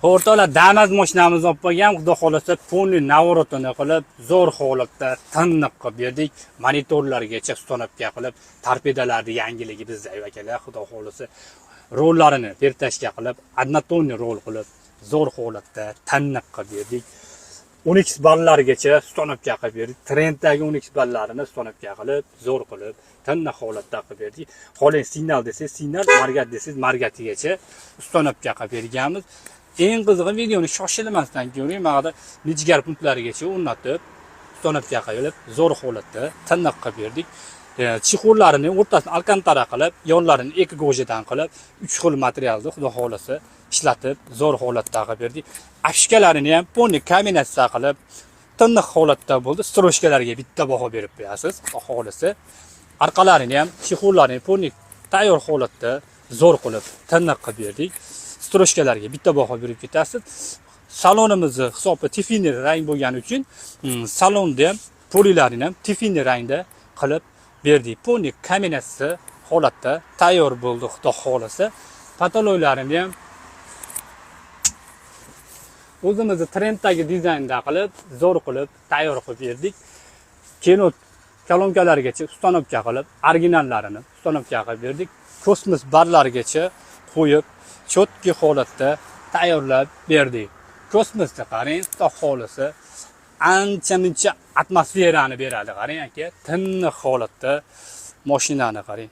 O'rtoqlar, Damas mashinamizni olib qo'ygan, xudo xolasa, polni navorotini qilib, zo'r holatda tiniq qilib berdik. Monitorlargacha ustanobga qilib, torpedalarni yangiligi bizda akalar, xudo xolasa, rollarini vertashga qilib, однотонный rol qilib, zo'r holatda tiniq qilib berdik. 10x ballargacha ustanobga qilib berdik. Trenddagi 10x ballarini ustanobga qilib, zo'r qilib, tiniq holatda qilib berdik. Xoling signal desangiz, signal, margat desangiz, margatigacha ustanobga qilib berganmiz. Eng qizig'i videoni shoshilmasdan ko'ring, maqada mijgar punklarigacha o'rnatib, ustanobga qilib, zo'r holatda tiniq qilib berdik. Chixollarini o'rtasini alkantara qilib, yonlarini ekogojadan qilib, 3 xil materialni xudo xolasa ishlatib, zo'r holatda qilib berdik. Afishkalarini ham polni kombinatsiya qilib, tiniq holatda bo'ldi. Stroshkalarga bitta baho berib qo'yasiz, xudo xolasa. Orqalarini ham, chixollarini polni tayyor holatda zo'r qilib, tiniq qilib berdik. Stroshkalarga bitta baho berib ketasiz. Salonimizni hisobi tifiniy rang bo'lgani uchun salonda ham polilarini ham tifiniy rangda qilib berdik. Polni kombinatsiya holatda tayyor bo'ldi, xudo xolasa. Patoloylarini ham o'zimizni trenddagi dizaynda qilib, zo'r qilib tayyor qilib berdik. Kino kolonkalargacha ustanobga qilib, originallarini ustanobga qilib berdik. Kosmos barlargacha qo'yib, chotki holatda tayyorlab berdik. Kosmosda qarang, xudo xolasa, ancha-muncha atmosferani beradi, qarang aka. Tiniq holatda mashinani qarang.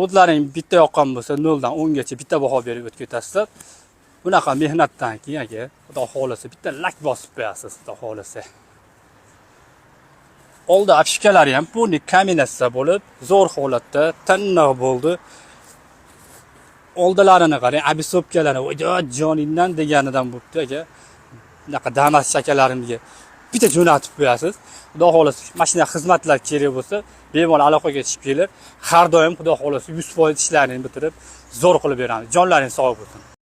O'zlaring bitta yoqqan bo'lsa 0 dan 10 gacha bitta baho berib o'tib ketasizlar. Bunaqa mehnatdan keyin aka, xudo xolasa bitta lak bosib qo'yasiz, xudo xolasa. Oldi afishkalari ham polni kombinatsiya bo'lib, zo'r holatda tiniq bo'ldi. Oldilarini qarang, abisopkalari jonindan deganidan bo'pti aka. Bunaqa Damas shakalarimga bitta jo'natib qo'yasiz. Xudo xolasa, mashina xizmatlar kerak bo'lsa, bemalol aloqaga chiqib kelib, har doim xudo xolasa 100% ishlarini bitirib, zo'r qilib beramiz. Jonlaring sog' bo'lsin.